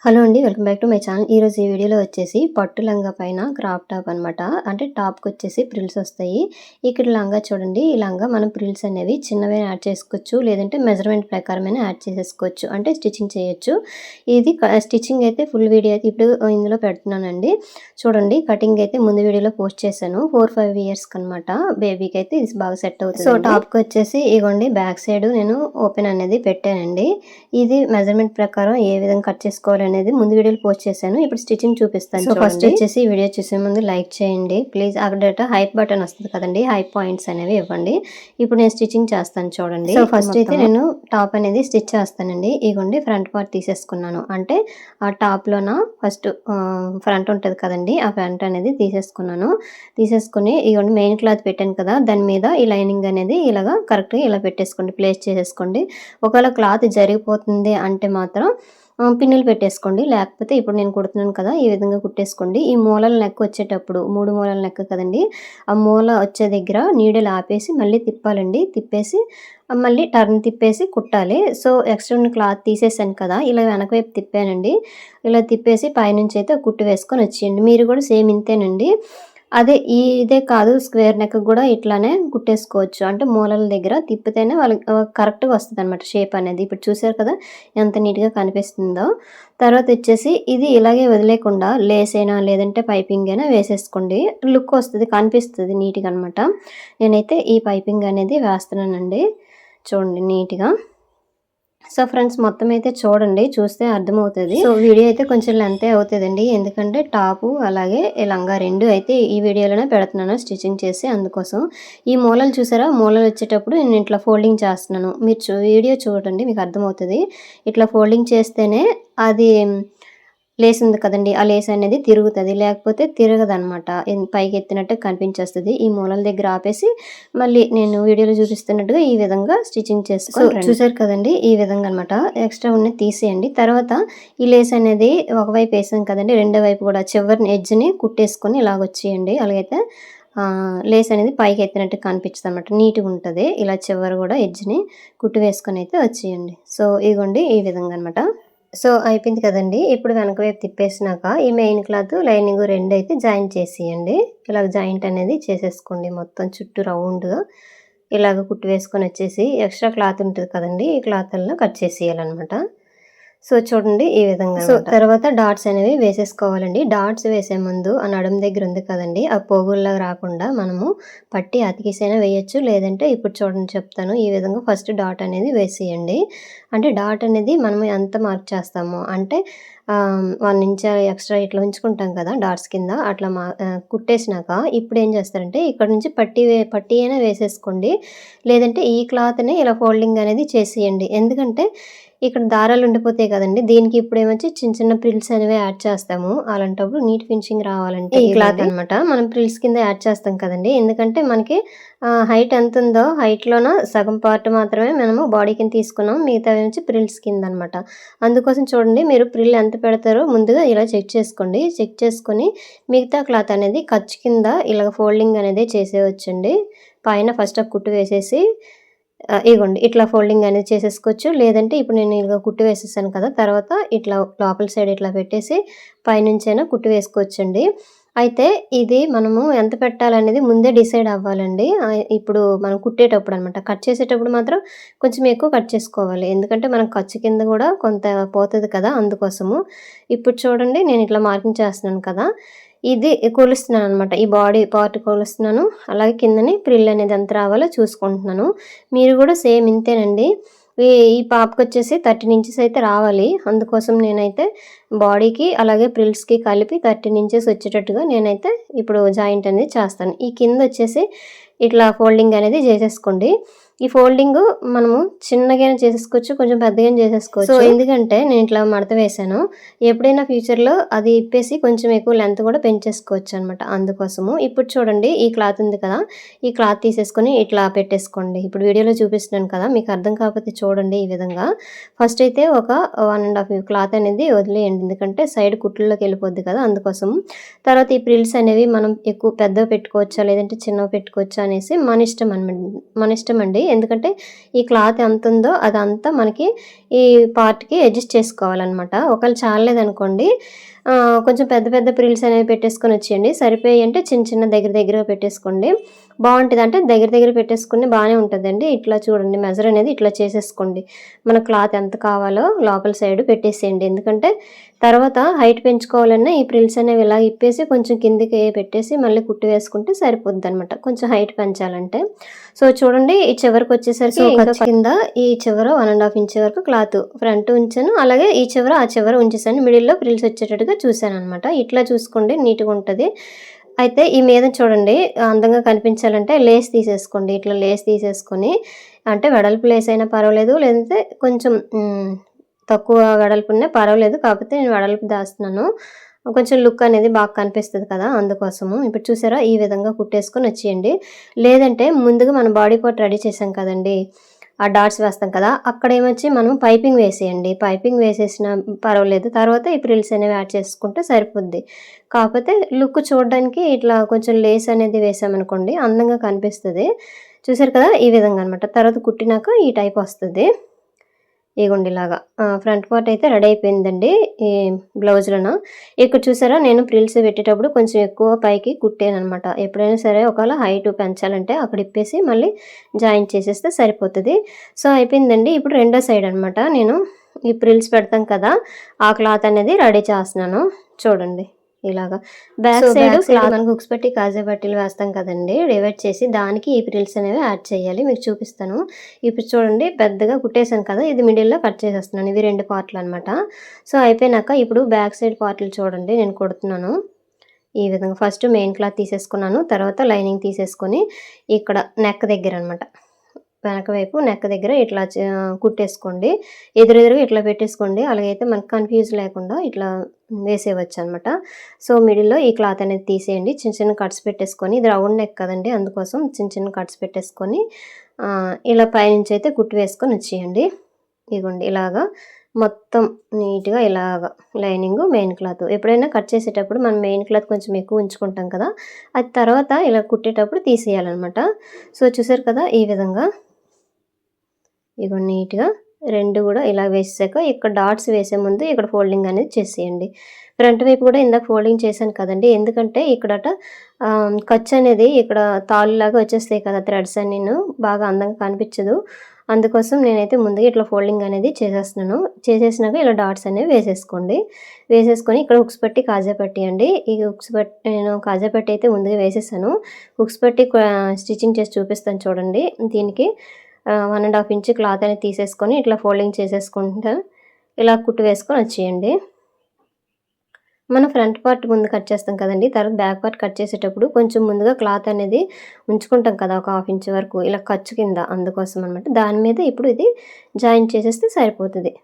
Hello అండి. Welcome back to my channel. ఈరోజు ఈ వీడియోలో వచ్చేసి పట్టు లంగా పైన క్రాప్ టాప్ అనమాట. అంటే టాప్‌కి వచ్చేసి ప్రిల్స్ వస్తాయి. ఇక్కడ లంగా చూడండి. ఈ లంగా మనం ప్రిల్స్ అనేవి చిన్నవైనా యాడ్ చేసుకోవచ్చు. లేదంటే మెజర్‌మెంట్ ప్రకారమైనా యాడ్ చేసేసుకోవచ్చు. అంటే స్టిచ్చింగ్ చేయొచ్చు. ఇది స్టిచ్చింగ్ అయితే ఫుల్ వీడియో అయితే ఇప్పుడు ఇందులో పెడుతున్నానండి. చూడండి కటింగ్ అయితే ముందు వీడియోలో పోస్ట్ చేశాను. 4, 5 ఇయర్స్‌కి అనమాట. బేబీకి అయితే ఇది బాగా సెట్ అవుతుంది. సో టాప్‌కి వచ్చేసి ఇగోండి బ్యాక్ సైడ్ నేను ఓపెన్ అనేది పెట్టానండి. ఇది మెజర్‌మెంట్ ప్రకారం ఏ విధంగా కట్ చేసుకోవాలి అనేది ముందు వీడియోలో పోస్ట్ చేశాను. ఇప్పుడు స్టిచ్చింగ్ చూపిస్తాను. సో ఫస్ట్ వచ్చేసి ఈ వీడియో చూసే ముందు లైక్ చేయండి ప్లీజ్. అక్కడ హైప్ బటన్ వస్తుంది కదండి, హైప్ పాయింట్స్ అనేవి ఇవ్వండి. ఇప్పుడు నేను స్టిచ్చింగ్ చేస్తాను చూడండి. సో ఫస్ట్ అయితే నేను టాప్ అనేది స్టిచ్ చేస్తానండి. ఇగోండి ఫ్రంట్ పార్ట్ తీసేసుకున్నాను. అంటే ఆ టాప్ లోన ఫస్ట్ ఫ్రంట్ ఉంటుంది కదండి, ఆ ఫ్రంట్ అనేది తీసేసుకుని ఇగోండి మెయిన్ క్లాత్ పెట్టాను కదా, దాని మీద ఈ లైనింగ్ అనేది ఇలాగా కరెక్ట్గా ఇలా పెట్టేసుకోండి, ప్లేస్ చేసేసుకోండి. ఒకవేళ క్లాత్ జరిగిపోతుంది అంటే మాత్రం పిన్నులు పెట్టేసుకోండి. లేకపోతే ఇప్పుడు నేను కుడుతున్నాను కదా, ఈ విధంగా కుట్టేసుకోండి. ఈ మూలల నెక్ వచ్చేటప్పుడు 3 మూలల నెక్ కదండి, ఆ మూల వచ్చే దగ్గర నీడలు ఆపేసి మళ్ళీ తిప్పాలండి. తిప్పేసి మళ్ళీ టర్న్ తిప్పేసి కుట్టాలి. సో ఎక్స్ట్రా ఉన్న క్లాత్ తీసేసాను కదా, ఇలా వెనక వైపు తిప్పానండి. ఇలా తిప్పేసి పైనుంచి అయితే కుట్టు వేసుకొని వచ్చేయండి. మీరు కూడా సేమ్ ఇంతేనండి. అదే ఇదే కాదు, స్క్వేర్ నెక్ కూడా ఇట్లానే కుట్టేసుకోవచ్చు. అంటే మూలల దగ్గర తిప్పితేనే వాళ్ళకి కరెక్ట్‌గా వస్తదనమాట షేప్ అనేది. ఇప్పుడు చూసారు కదా ఎంత నీట్‌గా కనిపిస్తుందో. తర్వాత వచ్చేసి ఇది ఇలాగే వదిలేయకుండా లేస్ అయినా లేదంటే పైపింగ్ అయినా వేసేసుకోండి. లుక్ వస్తది, కనిపిస్తది నీట్‌గా అనమాట. నేనైతే ఈ పైపింగ్ అనేది వేస్తున్నానండి. చూడండి నీట్‌గా. సో ఫ్రెండ్స్ మొత్తం అయితే చూడండి, చూస్తే అర్థమవుతుంది. సో వీడియో అయితే కొంచెం లెంతే అవుతుందండి, ఎందుకంటే టాపు అలాగే లంగా రెండు అయితే ఈ వీడియోలోనే పెడుతున్నాను స్టిచ్చింగ్ చేసి. అందుకోసం ఈ మూలలు చూసారా, మూలలు వచ్చేటప్పుడు నేను ఇట్లా ఫోల్డింగ్ చేస్తున్నాను. మీరు వీడియో చూడండి, మీకు అర్థమవుతుంది. ఇట్లా ఫోల్డింగ్ చేస్తేనే అది లేస్ ఉంది కదండి, ఆ లేస్ అనేది తిరుగుతుంది, లేకపోతే తిరగదనమాట. పైకి ఎత్తినట్టు కనిపించేస్తుంది. ఈ మూలల దగ్గర ఆపేసి మళ్ళీ నేను వీడియోలో చూపిస్తున్నట్టుగా ఈ విధంగా స్టిచ్చింగ్ చేసుకోవాలి. చూసారు కదండి, ఈ విధంగా అనమాట. ఎక్స్ట్రా ఉన్నది తీసేయండి. తర్వాత ఈ లేస్ అనేది ఒకవైపు వేసాం కదండి, రెండో వైపు కూడా చివరిని ఎడ్జ్ని కుట్టేసుకొని ఇలాగొచ్చేయండి. అలాగైతే లేస్ అనేది పైకి ఎత్తినట్టు కనిపించదు అనమాట, నీట్గా ఉంటుంది. ఇలా చివరి కూడా ఎడ్జ్ని కుట్టు వేసుకొని అయితే వచ్చేయండి. సో ఇగోండి ఈ విధంగా అనమాట. సో అయిపోయింది కదండి. ఇప్పుడు వెనక వైపు తిప్పేసినాక ఈ మెయిన్ క్లాత్ లైనింగ్ రెండు అయితే జాయింట్ చేసేయండి. ఇలాగ జాయింట్ అనేది చేసేసుకోండి మొత్తం చుట్టూ రౌండ్గా. ఇలాగ కుట్టు వేసుకొని వచ్చేసి ఎక్స్ట్రా క్లాత్ ఉంటుంది కదండి, ఈ క్లాత్లను కట్ చేసేయాలన్నమాట. సో చూడండి ఈ విధంగా. సో తర్వాత డాట్స్ అనేవి వేసేసుకోవాలండి. డాట్స్ వేసే ముందు ఆ నడుము దగ్గర ఉంది కదండి, ఆ పోగుల్లా రాకుండా మనము పట్టి అతికిసైనా వేయచ్చు. లేదంటే ఇప్పుడు చూడండి చెప్తాను, ఈ విధంగా ఫస్ట్ డాట్ అనేది వేసేయండి. అంటే డాట్ అనేది మనం ఎంత మార్క్ చేస్తామో, అంటే 1 ఇంచ్ ఎక్స్ట్రా ఇట్లా ఉంచుకుంటాం కదా డాట్స్ కింద, అట్లా కుట్టేసినాక ఇప్పుడు ఏం చేస్తారంటే ఇక్కడ నుంచి పట్టి అయినా వేసేసుకోండి. లేదంటే ఈ క్లాత్ని ఇలా ఫోల్డింగ్ అనేది చేసేయండి. ఎందుకంటే ఇక్కడ దారాలు ఉండిపోతాయి కదండి, దీనికి ఇప్పుడు ఏమొచ్చి చిన్న చిన్న ప్రిల్స్ అనేవి యాడ్ చేస్తాము. అలాంటప్పుడు నీట్ ఫినిషింగ్ రావాలంటే ఈ క్లాత్ అనమాట మనం ప్రిల్స్ కింద యాడ్ చేస్తాం కదండి. ఎందుకంటే మనకి హైట్ ఎంత ఉందో హైట్లోన సగం పార్ట్ మాత్రమే మనము బాడీ కింద తీసుకున్నాం, మిగతా నుంచి ప్రిల్స్ కింద అనమాట. అందుకోసం చూడండి, మీరు ప్రిల్ ఎంత పెడతారో ముందుగా ఇలా చెక్ చేసుకోండి. చెక్ చేసుకొని మిగతా క్లాత్ అనేది ఖర్చు కింద ఇలా ఫోల్డింగ్ అనేది చేసేయచ్చండి. పైన ఫస్ట్ కుట్టు వేసేసి ఇగోండి ఇట్లా ఫోల్డింగ్ అనేది చేసేసుకోవచ్చు. లేదంటే ఇప్పుడు నేను ఇలా కుట్టు వేసేసాను కదా, తర్వాత ఇట్లా లోపల సైడ్ ఇట్లా పెట్టేసి పైనుంచైనా కుట్టు వేసుకోవచ్చండి. అయితే ఇది మనము ఎంత పెట్టాలనేది ముందే డిసైడ్ అవ్వాలండి. ఇప్పుడు మనం కుట్టేటప్పుడు అనమాట. కట్ చేసేటప్పుడు మాత్రం కొంచెం ఎక్కువ కట్ చేసుకోవాలి, ఎందుకంటే మనం ఖర్చు కింద కూడా కొంత పోతుంది కదా, అందుకోసము. ఇప్పుడు చూడండి నేను ఇట్లా మార్కింగ్ చేస్తున్నాను కదా, ఇది కొలుస్తున్నాను అనమాట. ఈ బాడీ పార్ట్ కొలుస్తున్నాను, అలాగే కిందని ప్రిల్ అనేది ఎంత రావాలో చూసుకుంటున్నాను. మీరు కూడా సేమ్ ఇంతేనండి. ఈ పాపకి వచ్చేసి 13 ఇంచెస్ అయితే రావాలి. అందుకోసం నేనైతే బాడీకి అలాగే ప్రిల్స్కి కలిపి 13 ఇంచెస్ వచ్చేటట్టుగా నేనైతే ఇప్పుడు జాయింట్ అనేది చేస్తాను. ఈ కింద వచ్చేసి ఇట్లా ఫోల్డింగ్ అనేది చేసేసుకోండి. ఈ ఫోల్డింగ్ మనము చిన్నగానే చేసేసుకోవచ్చు, కొంచెం పెద్దగానే చేసేసుకోవచ్చు. సో ఎందుకంటే నేను ఇట్లా మడత వేసాను, ఎప్పుడైనా ఫ్యూచర్లో అది ఇప్పేసి కొంచెం ఎక్కువ లెంత్ కూడా పెంచేసుకోవచ్చు అనమాట. అందుకోసము ఇప్పుడు చూడండి ఈ క్లాత్ ఉంది కదా, ఈ క్లాత్ తీసేసుకొని ఇట్లా పెట్టేసుకోండి. ఇప్పుడు వీడియోలో చూపిస్తున్నాను కదా, మీకు అర్థం కాకపోతే చూడండి ఈ విధంగా. ఫస్ట్ అయితే ఒక 1.5 క్లాత్ అనేది వదిలేయండి, ఎందుకంటే సైడ్ కుట్లలోకి వెళ్ళిపోద్ది కదా, అందుకోసం. తర్వాత ఈ ప్రిల్స్ అనేవి మనం ఎక్కువ పెద్దవి పెట్టుకోవచ్చా లేదంటే చిన్నవి పెట్టుకోవచ్చా అనేసి మన ఇష్టం అండి. ఎందుకంటే ఈ క్లాత్ ఎంత ఉందో అదంతా మనకి ఈ పార్ట్కి అడ్జస్ట్ చేసుకోవాలన్నమాట. ఒకవేళ చాలలేదనుకోండి కొంచెం పెద్ద పెద్ద ప్రిల్స్ అనేవి పెట్టేసుకొని వచ్చేయండి. సరిపోయి అంటే చిన్న చిన్న దగ్గరగా పెట్టేసుకోండి. బాగుంటుంది. అంటే దగ్గర పెట్టేసుకుని బాగానే ఉంటుందండి. ఇట్లా చూడండి మెజర్ అనేది ఇట్లా చేసేసుకోండి. మన క్లాత్ ఎంత కావాలో లోపల సైడ్ పెట్టేసేయండి. ఎందుకంటే తర్వాత హైట్ పెంచుకోవాలన్నా ఈ ప్రిల్స్ అనేవి ఇలా ఇప్పేసి కొంచెం కిందికి పెట్టేసి మళ్ళీ కుట్టి వేసుకుంటే సరిపోద్ది అనమాట, కొంచెం హైట్ పెంచాలంటే. సో చూడండి ఈ చివరికి వచ్చేసరికి ఇంకా కింద ఈ చివర 1.5 ఇంచ్ వరకు క్లాత్ ఫ్రంట్ ఉంచాను. అలాగే ఈ చివర ఆ చివర ఉంచేసాను. మిడిల్లో ప్రిల్స్ వచ్చేటట్టుగా చూసాను అనమాట. ఇట్లా చూసుకోండి, నీట్గా ఉంటుంది. అయితే ఈ మీద చూడండి అందంగా కనిపించాలంటే లేస్ తీసేసుకోండి. ఇట్లా లేస్ తీసేసుకొని అంటే వెడల్పు లేస్ అయినా పర్వాలేదు, లేదంటే కొంచెం తక్కువ వెడల్పు ఉన్నా పర్వాలేదు. కాకపోతే నేను వెడల్పు దాస్తున్నాను, కొంచెం లుక్ అనేది బాగా కనిపిస్తుంది కదా, అందుకోసము. ఇప్పుడు చూసారా ఈ విధంగా కుట్టేసుకొని వచ్చేయండి. లేదంటే ముందుగా మనం బాడీ పార్ట్ రెడీ చేసాం కదండి, ఆ డాట్స్ వేస్తాం కదా, అక్కడ ఏమొచ్చి మనం పైపింగ్ వేసేయండి. పైపింగ్ వేసేసిన పర్వాలేదు, తర్వాత ఈ ప్రిల్స్ అనేవి యాడ్ చేసుకుంటే సరిపోద్ది. కాకపోతే లుక్ చూడడానికి ఇట్లా కొంచెం లేస్ అనేది వేసామనుకోండి అందంగా కనిపిస్తుంది. చూసారు కదా ఈ విధంగా అనమాట. తర్వాత కుట్టినాక ఈ టైప్ వస్తుంది. ఇగోండి ఇలాగా ఫ్రంట్ పార్ట్ అయితే రెడీ అయిపోయిందండి ఈ బ్లౌజ్లోన. ఇక్కడ చూసారా నేను ప్రిల్స్ పెట్టేటప్పుడు కొంచెం ఎక్కువ పైకి కుట్టాను అనమాట. ఎప్పుడైనా సరే ఒకవేళ హైట్ పెంచాలంటే అక్కడ ఇప్పేసి మళ్ళీ జాయింట్ చేసేస్తే సరిపోతుంది. సో అయిపోయిందండి. ఇప్పుడు రెండో సైడ్ అనమాట నేను ఈ ప్రిల్స్ పెడతాం కదా, ఆ క్లాత్ అనేది రెడీ చేస్తున్నాను. చూడండి ఇలాగా బ్యాక్ సైడ్ మనకు హుక్స్ పెట్టి కాజా పట్టీలు వేస్తాం కదండి, డివైడ్ చేసి దానికి ఈ ప్రిల్స్ అనేవి యాడ్ చేయాలి. మీకు చూపిస్తాను. ఇప్పుడు చూడండి పెద్దగా కుట్టేసాను కదా, ఇది మిడిల్లో కట్ చేసేస్తున్నాను. ఇవి 2 పార్ట్లు అనమాట. సో అయిపోయినాక ఇప్పుడు బ్యాక్ సైడ్ పార్ట్లు చూడండి నేను కుడుతున్నాను. ఈ విధంగా ఫస్ట్ మెయిన్ క్లాత్ తీసేసుకున్నాను, తర్వాత లైనింగ్ తీసేసుకొని ఇక్కడ నెక్ దగ్గర అనమాట, వెనక వైపు నెక్ దగ్గర ఇట్లా కుట్టేసుకోండి. ఎదురెదురుగా ఇట్లా పెట్టేసుకోండి. అలాగైతే మనకు కన్ఫ్యూజ్ లేకుండా ఇట్లా వేసేయవచ్చు అనమాట. సో మిడిల్లో ఈ క్లాత్ అనేది తీసేయండి. చిన్న చిన్న కట్స్ పెట్టేసుకొని, ఇది రౌండ్ నెక్ కదండి అందుకోసం చిన్న చిన్న కట్స్ పెట్టేసుకొని ఇలా పైనుంచి అయితే కుట్టి వేసుకొని వచ్చేయండి. ఇదిగోండి ఇలాగా మొత్తం నీట్గా ఇలాగా లైనింగ్ మెయిన్ క్లాత్. ఎప్పుడైనా కట్ చేసేటప్పుడు మనం మెయిన్ క్లాత్ కొంచెం ఎక్కువ ఉంచుకుంటాం కదా, అది తర్వాత ఇలా కుట్టేటప్పుడు తీసేయాలన్నమాట. సో చూసారు కదా ఈ విధంగా ఇగో నీట్గా రెండు కూడా ఇలా వేసాక ఇక్కడ డాట్స్ వేసే ముందు ఇక్కడ ఫోల్డింగ్ అనేది చేసేయండి. ఫ్రంట్ వైపు కూడా ఇందాక ఫోల్డింగ్ చేశాను కదండి, ఎందుకంటే ఇక్కడట ఖర్చు అనేది ఇక్కడ తాళ్ళులాగా వచ్చేస్తాయి కదా థ్రెడ్స్ అని, నేను బాగా అందంగా కనిపించదు. అందుకోసం నేనైతే ముందుగా ఇట్లా ఫోల్డింగ్ అనేది చేసేస్తున్నాను. చేసేసినాక ఇలా డాట్స్ అనేవి వేసేసుకోండి. వేసేసుకొని ఇక్కడ హుక్స్ పట్టి కాజా పట్టి అండి, ఈ హుక్స్ పట్టి నేను కాజా పట్టి అయితే ముందుగా వేసేసాను. హుక్స్ పట్టి స్టిచ్చింగ్ చేసి చూపిస్తాను చూడండి. దీనికి 1.5 ఇంచ్ క్లాత్ అనేది తీసేసుకొని ఇట్లా ఫోల్డింగ్ చేసేసుకుంటా ఇలా కుట్టు వేసుకొని వచ్చేయండి. మనం ఫ్రంట్ పార్ట్ ముందు కట్ చేస్తాం కదండి, తర్వాత బ్యాక్ పార్ట్ కట్ చేసేటప్పుడు కొంచెం ముందుగా క్లాత్ అనేది ఉంచుకుంటాం కదా ఒక 1/2 ఇంచ్ వరకు, ఇలా ఖర్చు కింద, అందుకోసం అనమాట. దాని మీద ఇప్పుడు ఇది జాయింట్ చేసేస్తే సరిపోతుంది.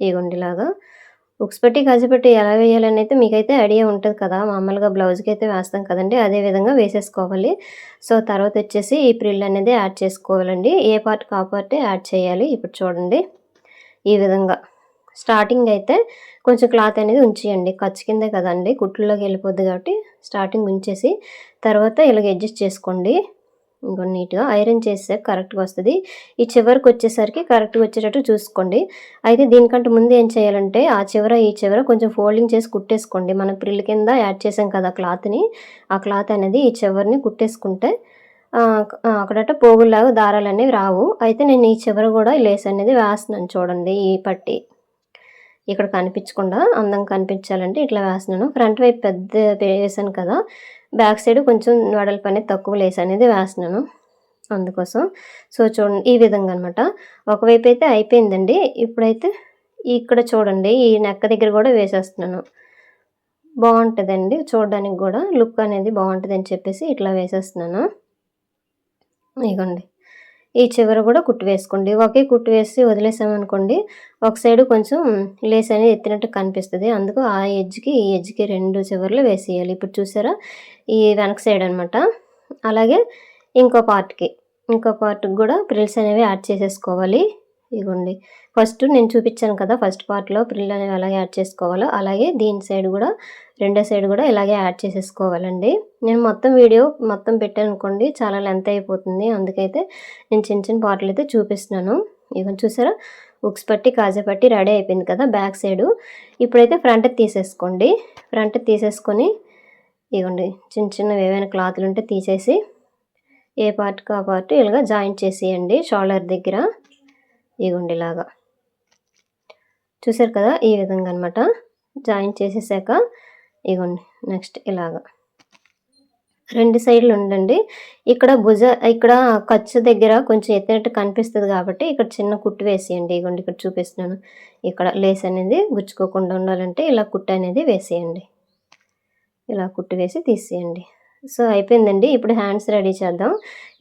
ఇగోండి ఇలాగా హుక్స్ పెట్టి గజపెట్టి ఎలా వేయాలని అయితే మీకైతే ఐడియా ఉంటుంది కదా, మామూలుగా బ్లౌజ్కి అయితే వేస్తాం కదండి, అదే విధంగా వేసేసుకోవాలి. సో తర్వాత వచ్చేసి ఈ ప్రిల్ అనేది యాడ్ చేసుకోవాలండి. ఏ పార్ట్ కా పార్టే యాడ్ చేయాలి. ఇప్పుడు చూడండి ఈ విధంగా స్టార్టింగ్ అయితే కొంచెం క్లాత్ అనేది ఉంచేయండి, ఖర్చు కిందే కదండి కుట్లలోకి వెళ్ళిపోద్ది కాబట్టి స్టార్టింగ్ ఉంచేసి తర్వాత ఇలాగ అడ్జస్ట్ చేసుకోండి. ఇంకో నీట్గా ఐరన్ చేస్తే కరెక్ట్గా వస్తుంది. ఈ చివరికి వచ్చేసరికి కరెక్ట్గా వచ్చేటట్టు చూసుకోండి. అయితే దీనికంటే ముందు ఏం చేయాలంటే ఆ చివర ఈ చివర కొంచెం ఫోల్డింగ్ చేసి కుట్టేసుకోండి. మనం ప్రిల్ కింద యాడ్ చేసాం కదా క్లాత్ని, ఆ క్లాత్ అనేది ఈ చివరిని కుట్టేసుకుంటే అక్కడట పోగుల్లాగా దారాలు అనేవి రావు. అయితే నేను ఈ చివర కూడా లేస్ అనేది వేస్తున్నాను చూడండి. ఈ పట్టి ఇక్కడ కనిపించకుండా అందంగా కనిపించాలంటే ఇట్లా వేస్తున్నాను. ఫ్రంట్ వైపు పెద్ద వేసాను కదా, బ్యాక్ సైడ్ కొంచెం వెడల్పు అనేది తక్కువ లేస్ అనేది వేస్తున్నాను అందుకోసం. సో చూడండి ఈ విధంగా అనమాట. ఒకవైపు అయితే అయిపోయిందండి. ఇప్పుడైతే ఇక్కడ చూడండి ఈ నెక్క దగ్గర కూడా వేసేస్తున్నాను. బాగుంటుందండి చూడడానికి కూడా, లుక్ అనేది బాగుంటుంది అని చెప్పేసి ఇట్లా వేసేస్తున్నాను. ఇగోండి ఈ చివర కూడా కుట్టు వేసుకోండి. ఒకే కుట్టు వేసి వదిలేసామనుకోండి ఒక సైడ్ కొంచెం లేస్ అనేది ఎత్తినట్టు కనిపిస్తుంది, అందుకు ఆ ఎడ్జ్కి ఈ ఎడ్జ్కి 2 చివర్లు వేసేయాలి. ఇప్పుడు చూసారా ఈ వెనక సైడ్ అనమాట. అలాగే ఇంకో పార్ట్కి కూడా ప్రిల్స్ అనేవి యాడ్ చేసేసుకోవాలి. ఇగోండి ఫస్ట్ నేను చూపించాను కదా ఫస్ట్ పార్ట్‌లో ప్రిల్ అనేవి ఎలాగ యాడ్ చేసుకోవాలో, అలాగే దీని సైడ్ కూడా రెండో సైడ్ కూడా ఇలాగే యాడ్ చేసేసుకోవాలండి. నేను మొత్తం వీడియో మొత్తం పెట్టాననుకోండి చాలా లెంత్ అయిపోతుంది. అందుకైతే నేను చిన్న చిన్న పార్ట్‌లు అయితే చూపిస్తున్నాను. ఇగోండి చూసారా ఉక్స్ పట్టి కాజా పట్టి రెడీ అయిపోయింది కదా బ్యాక్ సైడు. ఇప్పుడైతే ఫ్రంట్ తీసేసుకోండి. ఫ్రంట్ తీసేసుకొని ఇగోండి చిన్న చిన్నవి ఏవైనా క్లాత్లు ఉంటే తీసేసి ఏ పార్ట్‌కి ఆ పార్ట్ ఇలాగా జాయింట్ చేసేయండి షోల్డర్ దగ్గర. ఇగోండి ఇలాగా చూసారు కదా ఈ విధంగా అనమాట. జాయింట్ చేసేసాక ఇగోండి నెక్స్ట్ ఇలాగా రెండు సైడ్లు ఉండండి. ఇక్కడ ఖర్చు దగ్గర కొంచెం ఎత్తినట్టు కనిపిస్తుంది కాబట్టి ఇక్కడ చిన్న కుట్టు వేసేయండి. ఇగోండి ఇక్కడ చూపిస్తున్నాను. ఇక్కడ లేస్ అనేది గుచ్చుకోకుండా ఉండాలంటే ఇలా కుట్టు అనేది వేసేయండి. ఇలా కుట్టు వేసి తీసేయండి. సో అయిపోయిందండి. ఇప్పుడు హ్యాండ్స్ రెడీ చేద్దాం.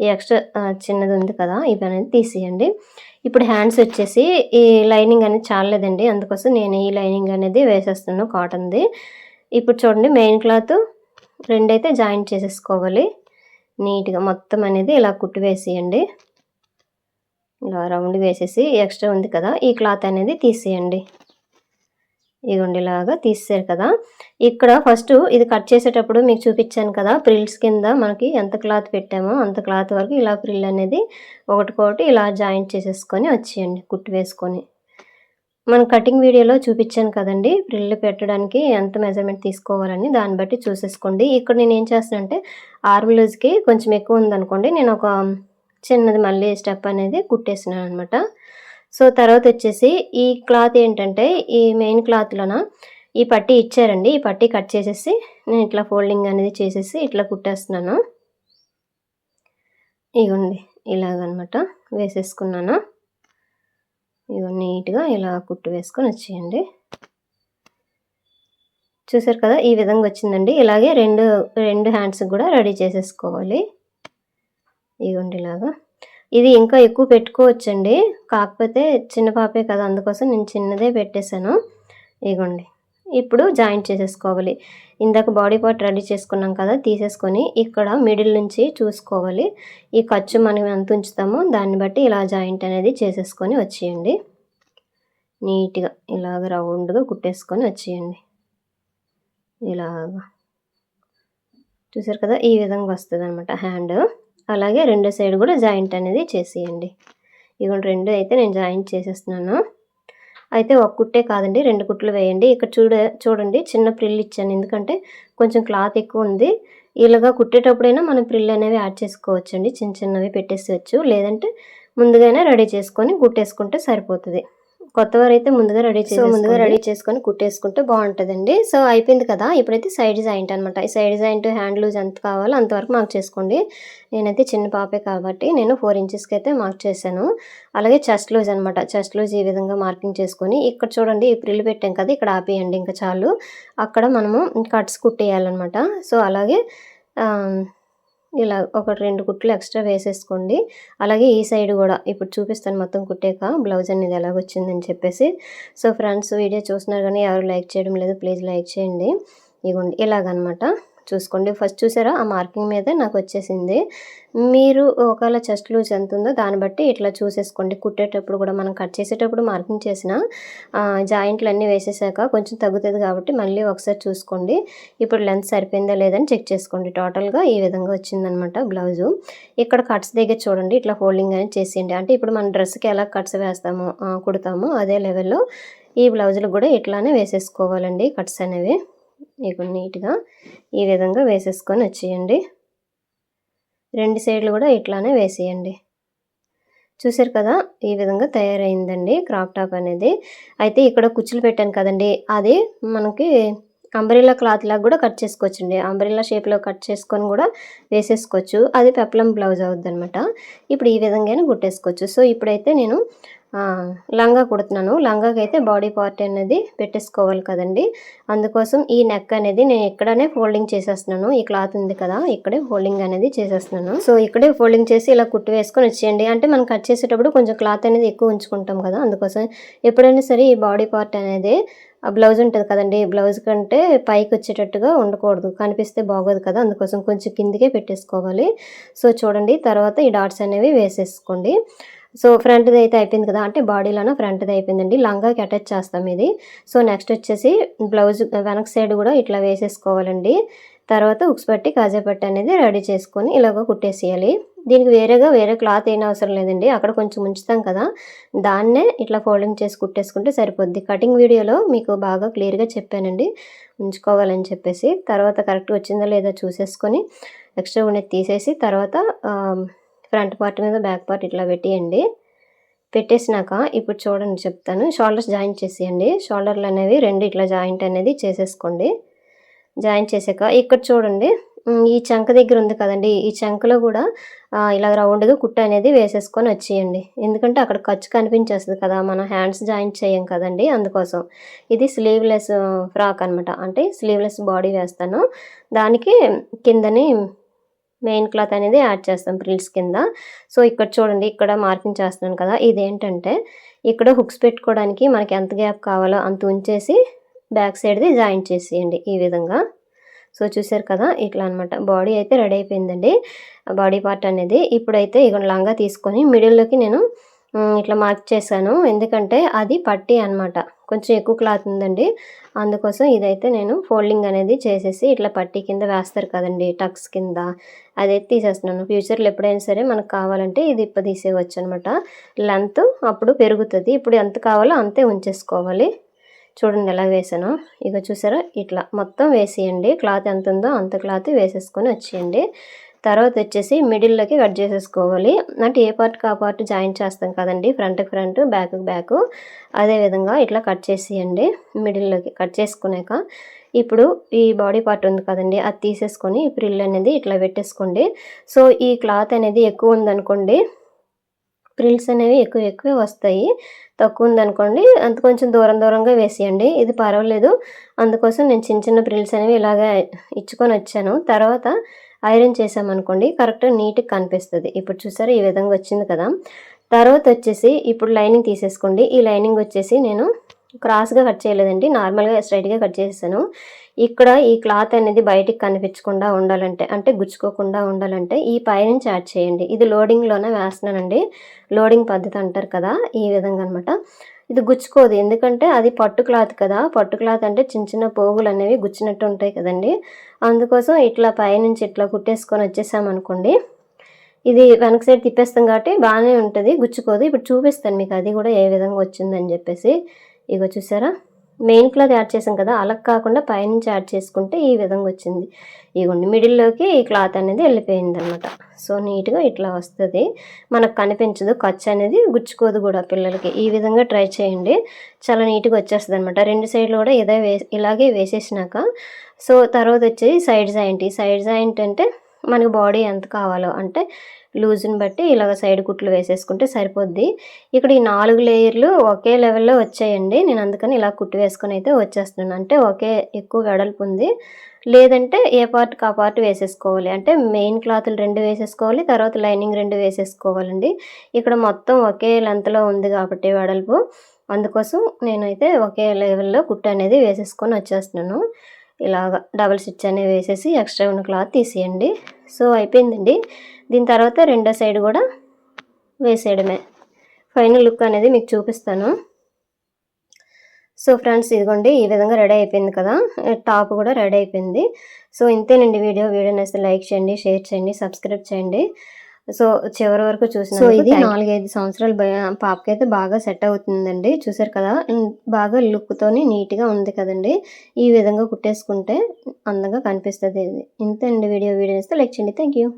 ఈ ఎక్స్ట్రా చిన్నది ఉంది కదా ఇవి అనేది తీసేయండి. ఇప్పుడు హ్యాండ్స్ వచ్చేసి ఈ లైనింగ్ అనేది చాలలేదండి, అందుకోసం నేను ఈ లైనింగ్ అనేది వేసేస్తున్నాను కాటన్ది. ఇప్పుడు చూడండి మెయిన్ క్లాత్ రెండైతే జాయింట్ చేసేసుకోవాలి నీట్గా. మొత్తం అనేది ఇలా కుట్టు వేసేయండి. ఇలా రౌండ్ వేసేసి ఎక్స్ట్రా ఉంది కదా ఈ క్లాత్ అనేది తీసేయండి. ఇగోండి ఇలాగా తీసేశారు కదా. ఇక్కడ ఫస్ట్ ఇది కట్ చేసేటప్పుడు మీకు చూపించాను కదా ప్రిల్స్ కింద మనకి ఎంత క్లాత్ పెట్టామో అంత క్లాత్ వరకు ఇలా ప్రిల్ అనేది ఒకటికొకటి ఇలా జాయింట్ చేసేసుకొని వచ్చేయండి కుట్టు వేసుకొని. మనం కటింగ్ వీడియోలో చూపించాను కదండి ప్రిల్ పెట్టడానికి ఎంత మెజర్మెంట్ తీసుకోవాలని, దాన్ని బట్టి చూసేసుకోండి. ఇక్కడ నేను ఏం చేస్తానంటే ఆర్మ్ లూజ్కి కొంచెం ఎక్కువ ఉందనుకోండి నేను ఒక చిన్నది మళ్ళీ స్టెప్ అనేది కుట్టేసినాను అనమాట. సో తర్వాత వచ్చేసి ఈ క్లాత్ ఏంటంటే ఈ మెయిన్ క్లాత్లోన ఈ పట్టీ ఇచ్చారండి. ఈ పట్టీ కట్ చేసేసి నేను ఇట్లా ఫోల్డింగ్ అనేది చేసేసి ఇట్లా కుట్టేస్తున్నాను. ఇగోండి ఇలాగనమాట వేసేసుకున్నాను. ఇగో నీట్గా ఇలా కుట్టు వేసుకొని వచ్చేయండి. చూసారు కదా ఈ విధంగా వచ్చిందండి. ఇలాగే రెండు హ్యాండ్స్ కూడా రెడీ చేసేసుకోవాలి. ఇగోండి ఇలాగా. ఇది ఇంకా ఎక్కువ పెట్టుకోవచ్చండి, కాకపోతే చిన్న పాపే కదా అందుకోసం నేను చిన్నదే పెట్టేశాను. ఇగోండి ఇప్పుడు జాయింట్ చేసేసుకోవాలి. ఇందాక బాడీ పార్ట్ రెడీ చేసుకున్నాం కదా తీసేసుకొని ఇక్కడ మిడిల్ నుంచి చూసుకోవాలి. ఈ ఖర్చు మనం ఎంత ఉంచుతామో దాన్ని బట్టి ఇలా జాయింట్ అనేది చేసేసుకొని వచ్చేయండి. నీట్గా ఇలాగ రౌండ్గా కుట్టేసుకొని వచ్చేయండి. ఇలాగా చూసారు కదా ఈ విధంగా వస్తుంది అనమాట హ్యాండ్. అలాగే రెండో సైడ్ కూడా జాయింట్ అనేది చేసేయండి. ఇదిగోండి రెండు అయితే నేను జాయింట్ చేసేస్తున్నాను. అయితే ఒక కుట్టే కాదండి రెండు కుట్లు వేయండి. ఇక్కడ చూడండి చిన్న ప్రిల్ ఇచ్చాను, ఎందుకంటే కొంచెం క్లాత్ ఎక్కువ ఉంది. ఇలాగా కుట్టేటప్పుడైనా మనం ప్రిల్ అనేవి యాడ్ చేసుకోవచ్చండి, చిన్న చిన్నవి పెట్టేసేయచ్చు. లేదంటే ముందుగానే రెడీ చేసుకొని కుట్టేసుకుంటే సరిపోతుంది. కొత్తవారైతే ముందుగా రెడీ చేసుకొని కుట్టేసుకుంటే బాగుంటుందండి. సో అయిపోయింది కదా. ఇప్పుడైతే సైడ్ జాయింట్ అనమాట. ఈ సైడ్ జాయింట్ హ్యాండ్ లూజ్ ఎంత కావాలో అంతవరకు మార్క్ చేసుకోండి. నేనైతే చిన్న పాపే కాబట్టి నేను 4 ఇంచెస్కి అయితే మార్క్ చేశాను. అలాగే చెస్ట్ లూజ్ అనమాట. చెస్ట్ లూజ్ ఈ విధంగా మార్కింగ్ చేసుకొని ఇక్కడ చూడండి ఈ ప్రిల్ పెట్టాం కదా ఇక్కడ ఆపేయండి ఇంకా చాలు. అక్కడ మనము కట్స్ కుట్టేయాలన్నమాట. సో అలాగే ఇలా ఒక 2 కుట్లు ఎక్స్ట్రా వేసేసుకోండి. అలాగే ఈ సైడ్ కూడా ఇప్పుడు చూపిస్తాను మొత్తం కుట్టాక బ్లౌజ్ అనేది ఎలాగొచ్చిందని చెప్పేసి. సో ఫ్రెండ్స్ వీడియో చూస్తున్నారు కానీ ఎవరు లైక్ చేయడం లేదు, ప్లీజ్ లైక్ చేయండి. ఇగోండి ఇలాగనమాట చూసుకోండి. ఫస్ట్ చూసారా ఆ మార్కింగ్ మీద నాకు వచ్చేసింది. మీరు ఒకవేళ చెస్ట్ లూజ్ ఎంత ఉందో దాన్ని బట్టి ఇట్లా చూసేసుకోండి. కుట్టేటప్పుడు కూడా మనం కట్ చేసేటప్పుడు మార్కింగ్ చేసిన జాయింట్లు అన్నీ వేసేసాక కొంచెం తగ్గుతుంది కాబట్టి మళ్ళీ ఒకసారి చూసుకోండి. ఇప్పుడు లెంత్ సరిపోయిందా లేదని చెక్ చేసుకోండి. టోటల్గా ఈ విధంగా వచ్చిందనమాట బ్లౌజు. ఇక్కడ కట్స్ దగ్గర చూడండి ఇట్లా ఫోల్డింగ్ అనేది చేసేయండి. అంటే ఇప్పుడు మన డ్రెస్కి ఎలా కట్స్ వేస్తామో కుడతామో అదే లెవెల్లో ఈ బ్లౌజులు కూడా ఇట్లానే వేసేసుకోవాలండి కట్స్ అనేవి. ఇక నీట్గా ఈ విధంగా వేసేసుకొని వచ్చేయండి. రెండు సైడ్లు కూడా ఇట్లానే వేసేయండి. చూసారు కదా ఈ విధంగా తయారైందండి క్రాప్ టాప్ అనేది. అయితే ఇక్కడ కుచ్చులు పెట్టాను కదండి, అది మనకి అంబ్రెల్లా క్లాత్ లాగా కూడా కట్ చేసుకోవచ్చండి. అంబ్రెల్లా షేప్లో కట్ చేసుకొని కూడా వేసేసుకోవచ్చు. అది పెప్లం బ్లౌజ్ అవుద్ది అనమాట. ఇప్పుడు ఈ విధంగానే కుట్టేసుకోవచ్చు. సో ఇప్పుడైతే నేను లంగా కుడుతున్నాను. లంగాకి అయితే బాడీ పార్ట్ అనేది పెట్టేసుకోవాలి కదండి, అందుకోసం ఈ నెక్ అనేది నేను ఇక్కడనే ఫోల్డింగ్ చేసేస్తున్నాను. ఈ క్లాత్ ఉంది కదా ఇక్కడే ఫోల్డింగ్ అనేది చేసేస్తున్నాను. సో ఇక్కడే ఫోల్డింగ్ చేసి ఇలా కుట్టు వేసుకొని వచ్చేయండి. అంటే మనం కట్ చేసేటప్పుడు కొంచెం క్లాత్ అనేది ఎక్కువ ఉంచుకుంటాం కదా, అందుకోసం ఎప్పుడైనా సరే ఈ బాడీ పార్ట్ అనేది ఆ బ్లౌజ్ ఉంటుంది కదండి, బ్లౌజ్ కంటే పైకి వచ్చేటట్టుగా ఉండకూడదు, కనిపిస్తే బాగోదు కదా, అందుకోసం కొంచెం కిందికే పెట్టేసుకోవాలి. సో చూడండి తర్వాత ఈ డాట్స్ అనేవి వేసేసుకోండి. సో ఫ్రంట్‌ది అయితే అయిపోయింది కదా! అంటే బాడీలోన ఫ్రంట్‌ది అయిపోయిందండి. లంగాకి అటాచ్ చేస్తాం ఇది. సో నెక్స్ట్ వచ్చేసి బ్లౌజ్ వెనక సైడ్ కూడా ఇట్లా వేసేసుకోవాలండి. తర్వాత ఉక్స్ పట్టి, కాజా పట్టి అనేది రెడీ చేసుకొని ఇలాగ కుట్టేసేయాలి. దీనికి వేరే క్లాత్ ఏం అవసరం లేదండి. అక్కడ కొంచెం ఉంచుతాం కదా! దాన్నే ఇట్లా ఫోల్డింగ్ చేసి కుట్టేసుకుంటే సరిపోద్ది. కటింగ్ వీడియోలో మీకు బాగా క్లియర్‌గా చెప్పానండి. ఉంచుకోవాలని చెప్పేసి. తర్వాత కరెక్ట్‌గా వచ్చిందా లేదా చూసేసుకొని ఎక్స్ట్రా ఉన్నది తీసేసి తర్వాత ఫ్రంట్ పార్ట్ మీద బ్యాక్ పార్ట్ ఇట్లా పెట్టేయండి. పెట్టేసినాక ఇప్పుడు చూడండి చెప్తాను. షోల్డర్స్ జాయింట్ చేసేయండి. షోల్డర్‌లనేవి 2 ఇట్లా జాయింట్ అనేది చేసేసుకోండి. జాయింట్ చేసాక ఇక్కడ చూడండి ఈ చంక దగ్గర ఉంది కదండీ! ఈ చంకలో గూడా ఇలా రౌండ్‌గా కుట్టు అనేది వేసేసుకొని వచ్చేయండి. ఎందుకంటే అక్కడ ఖర్చు కనిపించేస్తది కదా! మనం హ్యాండ్స్ జాయింట్ చేయం కదండీ! అందుకోసం. ఇది స్లీవ్‌లెస్ ఫ్రాక్ అనమాట. అంటే స్లీవ్‌లెస్ బాడీ వేస్తాను. దానికి కిందని మెయిన్ క్లాత్ అనేది యాడ్ చేస్తాం ఫ్రిల్స్ కింద. సో ఇక్కడ చూడండి ఇక్కడ మార్కింగ్ చేస్తున్నాను కదా! ఇదేంటంటే ఇక్కడ హుక్స్ పెట్టుకోవడానికి మనకి ఎంత గ్యాప్ కావాలో అంత ఉంచేసి బ్యాక్ సైడ్‌ది జాయింట్ చేసేయండి ఈ విధంగా. సో చూసారు కదా! ఇట్లా అనమాట. బాడీ అయితే రెడీ అయిపోయిందండి. బాడీ పార్ట్ అనేది. ఇప్పుడైతే ఇగోండి లంగా తీసుకొని మిడిల్‌లోకి నేను ఇట్లా మార్క్ చేశాను. ఎందుకంటే అది పట్టీ అనమాట. కొంచెం ఎక్కువ క్లాత్ ఉందండి. అందుకోసం ఇదైతే నేను ఫోల్డింగ్ అనేది చేసేసి ఇట్లా పట్టీ కింద వేస్తారు కదండీ! టక్స్ కింద అదైతే తీసేస్తున్నాను. ఫ్యూచర్‌లో ఎప్పుడైనా సరే మనకు కావాలంటే ఇది తీసేయవచ్చనమాట. లెంత్ అప్పుడు పెరుగుతది. ఇప్పుడు ఎంత కావాలో అంతే ఉంచేసుకోవాలి. చూడండి ఎలా వేసానో. ఇగో చూసారా ఇట్లా మొత్తం వేసేయండి. క్లాత్ ఎంత ఉందో అంత క్లాత్ వేసేసుకొని వచ్చేయండి. తర్వాత వచ్చేసి మిడిల్‌లోకి కట్ చేసేసుకోవాలి. అంటే ఏ పార్ట్‌కి ఆ పార్ట్ జాయింట్ చేస్తాం కదండీ! ఫ్రంట్‌కి ఫ్రంట్, బ్యాక్‌కి బ్యాక్. అదే విధంగా ఇట్లా కట్ చేసేయండి. మిడిల్‌లోకి కట్ చేసుకున్నాక ఇప్పుడు ఈ బాడీ పార్ట్ ఉంది కదండీ! అది తీసేసుకొని ఈ ఫ్రిల్ అనేది ఇట్లా పెట్టేసుకోండి. సో ఈ క్లాత్ అనేది ఎక్కువ ఉందనుకోండి ఫ్రిల్స్ అనేవి ఎక్కువే వస్తాయి. తక్కువ ఉందనుకోండి అంత కొంచెం దూరంగా వేసేయండి. ఇది పర్వాలేదు. అందుకోసం నేను చిన్న ఫ్రిల్స్ అనేవి ఇలాగే ఇచ్చుకొని వచ్చాను. తర్వాత ఐరన్ చేసామనుకోండి కరెక్ట్‌గా నీట్‌గా కనిపిస్తది. ఇప్పుడు చూసారా ఈ విధంగా వచ్చింది కదా! తర్వాత వచ్చేసి ఇప్పుడు లైనింగ్ తీసేసుకోండి. ఈ లైనింగ్ వచ్చేసి నేను క్రాస్‌గా కట్ చేయలేదండి. నార్మల్‌గా స్ట్రెయిట్‌గా కట్ చేసేసాను. ఇక్కడ ఈ క్లాత్ అనేది బయటికి కనిపించకుండా ఉండాలంటే అంటే గుచ్చుకోకుండా ఉండాలంటే ఈ పైనుంచి యాడ్ చేయండి. ఇది లోడింగ్‌లోనే వేస్తున్నానండి. లోడింగ్ పద్ధతి అంటారు కదా! ఈ విధంగా అనమాట. ఇది గుచ్చుకోదు. ఎందుకంటే అది పట్టు క్లాత్ కదా! పట్టు క్లాత్ అంటే చిన్న పోగులనేవి గుచ్చినట్టు ఉంటాయి కదండీ! అందుకోసం ఇట్లా పైనుంచి ఇట్లా కుట్టేసుకొని వచ్చేసామనుకోండి ఇది వెనక సైడ్ తిప్పేస్తాం కాబట్టి బాగానే ఉంటది. గుచ్చుకోదు. ఇప్పుడు చూపిస్తాను మీకు అది కూడా ఏ విధంగా వచ్చిందని చెప్పేసి. ఇగో చూసారా? మెయిన్ క్లాత్ యాడ్ చేసాం కదా! అలా కాకుండా పైనుంచి యాడ్ చేసుకుంటే ఈ విధంగా వచ్చింది. ఇగోండి మిడిల్‌లోకి ఈ క్లాత్ అనేది వెళ్ళిపోయిందనమాట. సో నీట్‌గా ఇట్లా వస్తది. మనకు కనిపించదు. ఖర్చు అనేది గుచ్చుకోదు కూడా పిల్లలకి. ఈ విధంగా ట్రై చేయండి. చాలా నీట్‌గా వచ్చేస్తదనమాట. 2 సైడ్‌లు కూడా ఇలాగే వేసేసినాక సో తర్వాత వచ్చేది సైడ్ జాయింట్. ఈ సైడ్ జాయింట్ అంటే మనకు బాడీ ఎంత కావాలో అంటే లూజ్‌ని బట్టి ఇలాగ సైడ్ కుట్లు వేసేసుకుంటే సరిపోద్ది. ఇక్కడ ఈ 4 లేయర్లు ఒకే లెవెల్‌లో వచ్చాయండి. నేను అందుకని ఇలా కుట్టు వేసుకొని అయితే వచ్చేస్తున్నాను. అంటే ఒకే ఎక్కువ వెడల్పు ఉంది. లేదంటే ఏ పార్ట్‌కి ఆ పార్ట్ వేసేసుకోవాలి. అంటే మెయిన్ క్లాతులు 2 వేసేసుకోవాలి. తర్వాత లైనింగ్ 2 వేసేసుకోవాలండి. ఇక్కడ మొత్తం ఒకే లెంగ్త్‌లో ఉంది కాబట్టి వెడల్పు. అందుకోసం నేనైతే ఒకే లెవెల్‌లో కుట్టు అనేది వేసేసుకొని వచ్చేస్తున్నాను. ఇలాగ డబుల్ స్టిచ్ అనేవి వేసేసి ఎక్స్ట్రా ఉన్న క్లాత్ తీసేయండి. సో అయిపోయిందండి. దీని తర్వాత రెండో సైడ్ కూడా వేసేయడమే. ఫైనల్ లుక్ అనేది మీకు చూపిస్తాను. సో ఫ్రెండ్స్ ఇదిగోండి ఈ విధంగా రెడీ అయిపోయింది కదా! టాప్ కూడా రెడీ అయిపోయింది. సో ఇంతేనండి వీడియో. వీడియో నచ్చితే లైక్ చేయండి, షేర్ చేయండి, సబ్స్క్రైబ్ చేయండి. సో చివరి వరకు చూసినందుకు సో ఇది 4, 5 సంవత్సరాల పాపకైతే బాగా సెట్ అవుతుందండి. చూసారు కదా! బాగా లుక్‌తోని నీట్‌గా ఉంది కదండీ! ఈ విధంగా కుట్టేసుకుంటే అందంగా కనిపిస్తది ఇది. ఇంతే అండి వీడియో. వీడియో నచ్చితే లైక్ చేయండి. Thank you.